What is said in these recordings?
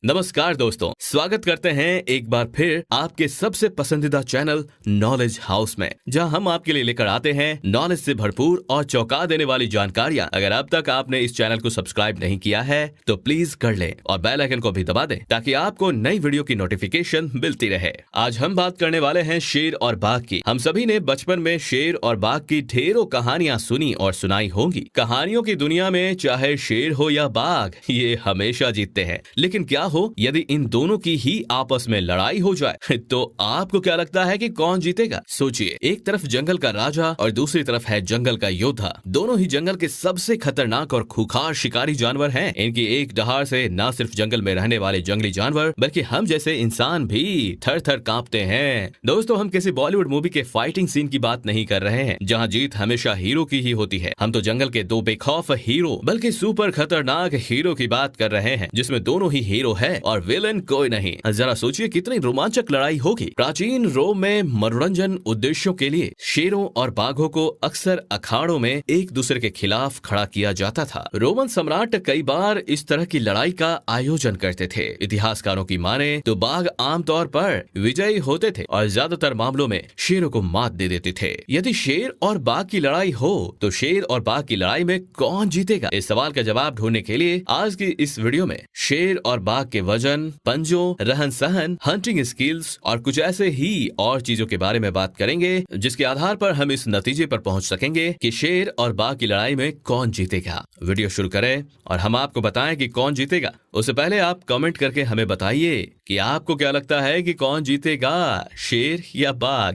नमस्कार दोस्तों, स्वागत करते हैं एक बार फिर आपके सबसे पसंदीदा चैनल नॉलेज हाउस में, जहां हम आपके लिए लेकर आते हैं नॉलेज से भरपूर और चौंका देने वाली जानकारियां। अगर अब तक आपने इस चैनल को सब्सक्राइब नहीं किया है तो प्लीज कर लें और बेल आइकन को भी दबा दें ताकि आपको नई वीडियो की नोटिफिकेशन मिलती रहे। आज हम बात करने वाले हैं शेर और बाघ की। हम सभी ने बचपन में शेर और बाघ की ढेरों कहानियां सुनी और सुनाई होंगी। कहानियों की दुनिया में चाहे शेर हो या बाघ, ये हमेशा जीतते हैं। लेकिन क्या हो यदि इन दोनों की ही आपस में लड़ाई हो जाए तो आपको क्या लगता है कि कौन जीतेगा? सोचिए, एक तरफ जंगल का राजा और दूसरी तरफ है जंगल का योद्धा। दोनों ही जंगल के सबसे खतरनाक और खूंखार शिकारी जानवर हैं। इनकी एक दहाड़ से न सिर्फ जंगल में रहने वाले जंगली जानवर बल्कि हम जैसे इंसान भी थर थर कांपते हैं। दोस्तों, हम किसी बॉलीवुड मूवी के फाइटिंग सीन की बात नहीं कर रहे हैं जहाँ जीत हमेशा हीरो की ही होती है। हम तो जंगल के दो बेखौफ हीरो बल्कि सुपर खतरनाक हीरो की बात कर रहे हैं, जिसमें दोनों ही हीरो है और विलन कोई नहीं। जरा सोचिए कितनी रोमांचक लड़ाई होगी। प्राचीन रोम में मनोरंजन उद्देश्यों के लिए शेरों और बाघों को अक्सर अखाड़ों में एक दूसरे के खिलाफ खड़ा किया जाता था। रोमन सम्राट कई बार इस तरह की लड़ाई का आयोजन करते थे। इतिहासकारों की माने तो बाघ आमतौर पर विजयी होते थे और ज्यादातर मामलों में शेरों को मात दे देते थे। यदि शेर और बाघ की लड़ाई हो तो शेर और बाघ की लड़ाई में कौन जीतेगा? इस सवाल का जवाब ढूंढने के लिए आज की इस वीडियो में शेर और बाघ के वजन, पंजों, रहन सहन, हंटिंग स्किल्स और कुछ ऐसे ही और चीजों के बारे में बात करेंगे, जिसके आधार पर हम इस नतीजे पर पहुंच सकेंगे कि शेर और बाघ की लड़ाई में कौन जीतेगा। वीडियो शुरू करें और हम आपको बताएं कि कौन जीतेगा। उससे पहले आप कमेंट करके हमें बताइए कि आपको क्या लगता है कि कौन जीतेगा, शेर या बाघ।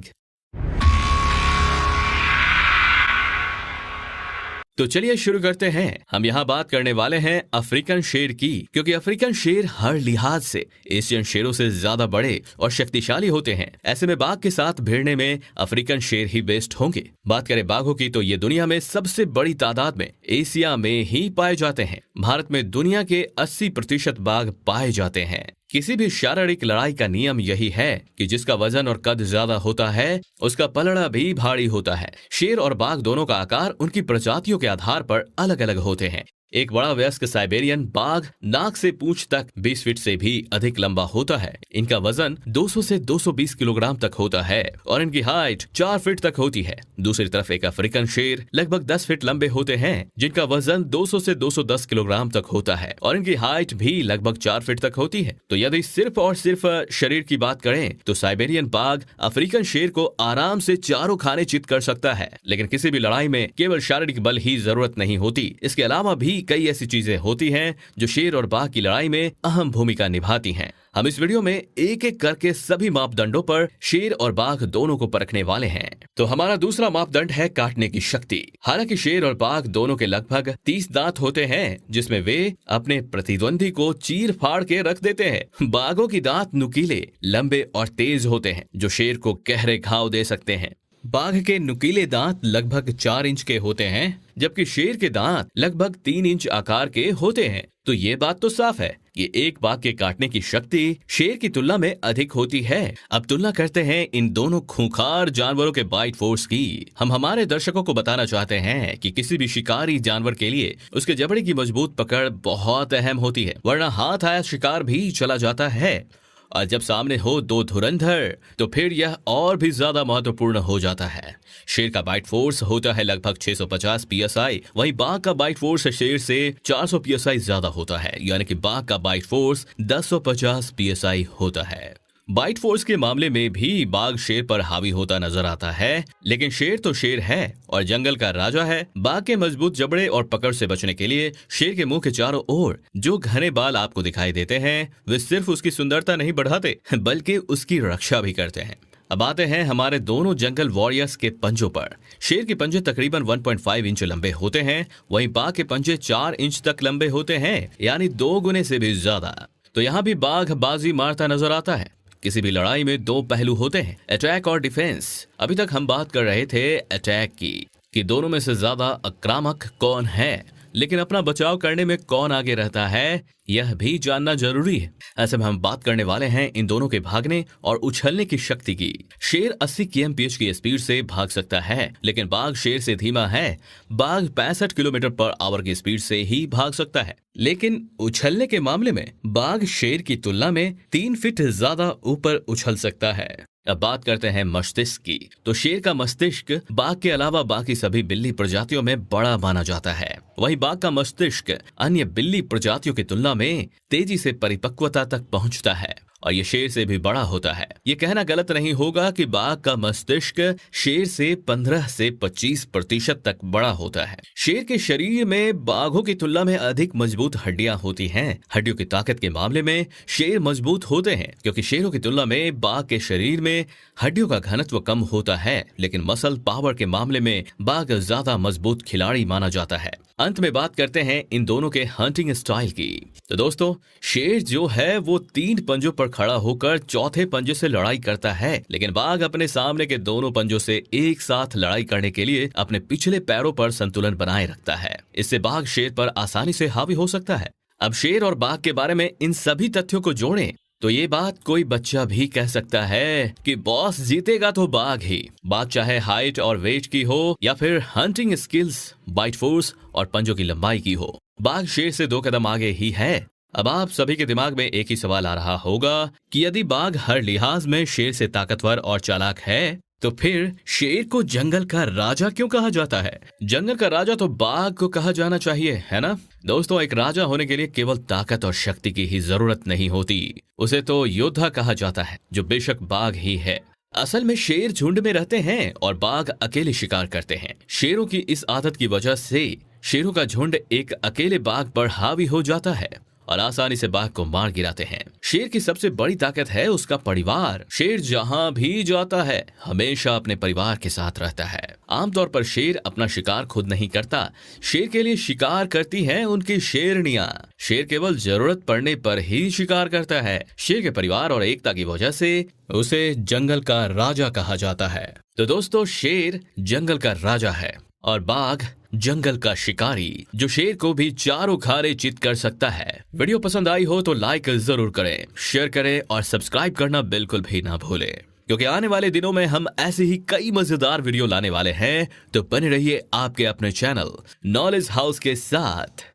तो चलिए शुरू करते हैं। हम यहाँ बात करने वाले हैं अफ्रीकन शेर की, क्योंकि अफ्रीकन शेर हर लिहाज से एशियन शेरों से ज्यादा बड़े और शक्तिशाली होते हैं। ऐसे में बाघ के साथ भिड़ने में अफ्रीकन शेर ही बेस्ट होंगे। बात करें बाघों की तो ये दुनिया में सबसे बड़ी तादाद में एशिया में ही पाए जाते हैं। भारत में दुनिया के 80% बाघ पाए जाते हैं। किसी भी शारीरिक लड़ाई का नियम यही है कि जिसका वजन और कद ज्यादा होता है उसका पलड़ा भी भारी होता है। शेर और बाघ दोनों का आकार उनकी प्रजातियों के आधार पर अलग अलग होते हैं। एक बड़ा वयस्क साइबेरियन बाघ नाक से पूंछ तक 20 फीट से भी अधिक लंबा होता है। इनका वजन 200 से 220 किलोग्राम तक होता है और इनकी हाइट 4 फीट तक होती है। दूसरी तरफ एक अफ्रीकन शेर लगभग 10 फीट लंबे होते हैं, जिनका वजन 200 से 210 किलोग्राम तक होता है और इनकी हाइट भी लगभग 4 फीट तक होती है। तो यदि सिर्फ और सिर्फ शरीर की बात करें तो साइबेरियन बाघ अफ्रीकन शेर को आराम से चारों खाने चित कर सकता है। लेकिन किसी भी लड़ाई में केवल शारीरिक बल ही जरूरत नहीं होती, इसके अलावा भी कई ऐसी चीजें होती हैं जो शेर और बाघ की लड़ाई में अहम भूमिका निभाती हैं। हम इस वीडियो में एक एक करके सभी मापदंडों पर शेर और बाघ दोनों को परखने वाले हैं। तो हमारा दूसरा मापदंड है काटने की शक्ति। हालांकि शेर और बाघ दोनों के लगभग 30 दांत होते हैं, जिसमें वे अपने प्रतिद्वंदी को चीर फाड़ के रख देते हैं। बाघों की दांत नुकीले, लंबे और तेज होते हैं, जो शेर को गहरे घाव दे सकते हैं। बाघ के नुकीले दांत लगभग 4 इंच के होते हैं, जबकि शेर के दांत लगभग 3 इंच आकार के होते हैं। तो ये बात तो साफ है कि एक बाघ के काटने की शक्ति शेर की तुलना में अधिक होती है। अब तुलना करते हैं इन दोनों खूंखार जानवरों के बाइट फोर्स की। हम हमारे दर्शकों को बताना चाहते हैं कि किसी भी शिकारी जानवर के लिए उसके जबड़े की मजबूत पकड़ बहुत अहम होती है, वरना हाथ आया शिकार भी चला जाता है। और जब सामने हो दो धुरंधर तो फिर यह और भी ज्यादा महत्वपूर्ण हो जाता है। शेर का बाइट फोर्स होता है लगभग 650 psi, वहीं बाघ का बाइट फोर्स शेर से 400 psi ज्यादा होता है, यानी कि बाघ का बाइट फोर्स 1050 psi होता है। बाइट फोर्स के मामले में भी बाघ शेर पर हावी होता नजर आता है, लेकिन शेर तो शेर है और जंगल का राजा है। बाघ के मजबूत जबड़े और पकड़ से बचने के लिए शेर के मुंह के चारों ओर जो घने बाल आपको दिखाई देते हैं वे सिर्फ उसकी सुंदरता नहीं बढ़ाते बल्कि उसकी रक्षा भी करते हैं। अब आते हैं हमारे दोनों जंगल वॉरियर्स के पंजों पर। शेर के पंजे तकरीबन 1.5 इंच लंबे होते हैं, वहीं बाघ के पंजे 4 इंच तक लंबे होते हैं, यानी 2 गुने से भी ज्यादा। तो यहाँ भी बाघ बाजी मारता नजर आता है। किसी भी लड़ाई में 2 पहलू होते हैं, अटैक और डिफेंस। अभी तक हम बात कर रहे थे अटैक की कि दोनों में से ज्यादा आक्रामक कौन है। लेकिन अपना बचाव करने में कौन आगे रहता है यह भी जानना जरूरी है। ऐसे में हम बात करने वाले हैं इन दोनों के भागने और उछलने की शक्ति की। शेर 80 kmph की स्पीड से भाग सकता है, लेकिन बाघ शेर से धीमा है। बाघ 65 किलोमीटर पर आवर की स्पीड से ही भाग सकता है, लेकिन उछलने के मामले में बाघ शेर की तुलना में 3 फीट ज्यादा ऊपर उछल सकता है। अब बात करते हैं मस्तिष्क की। तो शेर का मस्तिष्क बाघ के अलावा बाकी सभी बिल्ली प्रजातियों में बड़ा माना जाता है। वहीं बाघ का मस्तिष्क अन्य बिल्ली प्रजातियों की तुलना में तेजी से परिपक्वता तक पहुंचता है और ये शेर से भी बड़ा होता है। ये कहना गलत नहीं होगा कि बाघ का मस्तिष्क शेर से 15 से 25% तक बड़ा होता है। शेर के शरीर में बाघों की तुलना में अधिक मजबूत हड्डियां होती हैं। हड्डियों की ताकत के मामले में शेर मजबूत होते हैं, क्योंकि शेरों की तुलना में बाघ के शरीर में हड्डियों का घनत्व कम होता है, लेकिन मसल पावर के मामले में बाघ ज्यादा मजबूत खिलाड़ी माना जाता है। अंत में बात करते हैं इन दोनों के हंटिंग स्टाइल की। तो दोस्तों, शेर जो है वो 3 पंजों पर खड़ा होकर चौथे पंजे से लड़ाई करता है, लेकिन बाघ अपने सामने के दोनों पंजों से एक साथ लड़ाई करने के लिए अपने पिछले पैरों पर संतुलन बनाए रखता है। इससे बाघ शेर पर आसानी से हावी हो सकता है। अब शेर और बाघ के बारे में इन सभी तथ्यों को जोड़ें तो ये बात कोई बच्चा भी कह सकता है कि बॉस जीतेगा तो बाघ ही। बात चाहे हाइट और वेट की हो या फिर हंटिंग स्किल्स, बाइट फोर्स और पंजों की लंबाई की हो, बाघ शेर से 2 कदम आगे ही है। अब आप सभी के दिमाग में एक ही सवाल आ रहा होगा कि यदि बाघ हर लिहाज में शेर से ताकतवर और चालाक है, तो फिर शेर को जंगल का राजा क्यों कहा जाता है? जंगल का राजा तो बाघ को कहा जाना चाहिए, है ना? दोस्तों, एक राजा होने के लिए केवल ताकत और शक्ति की ही जरूरत नहीं होती, उसे तो योद्धा कहा जाता है, जो बेशक बाघ ही है। असल में शेर झुंड में रहते हैं और बाघ अकेले शिकार करते हैं। शेरों की इस आदत की वजह से शेरों का झुंड एक अकेले बाघ पर हावी हो जाता है और आसानी से बाघ को मार गिराते हैं। शेर की सबसे बड़ी ताकत है उसका परिवार। शेर जहां भी जाता है हमेशा अपने परिवार के साथ रहता है। आमतौर पर शेर अपना शिकार खुद नहीं करता, शेर के लिए शिकार करती हैं उनकी शेरनियां। शेर केवल जरूरत पड़ने पर ही शिकार करता है। शेर के परिवार और एकता की वजह से उसे जंगल का राजा कहा जाता है। तो दोस्तों, शेर जंगल का राजा है और बाघ जंगल का शिकारी, जो शेर को भी चारों खारे चित कर सकता है। वीडियो पसंद आई हो तो लाइक जरूर करें, शेयर करें और सब्सक्राइब करना बिल्कुल भी ना भूलें, क्योंकि आने वाले दिनों में हम ऐसे ही कई मजेदार वीडियो लाने वाले हैं। तो बने रहिए आपके अपने चैनल नॉलेज हाउस के साथ।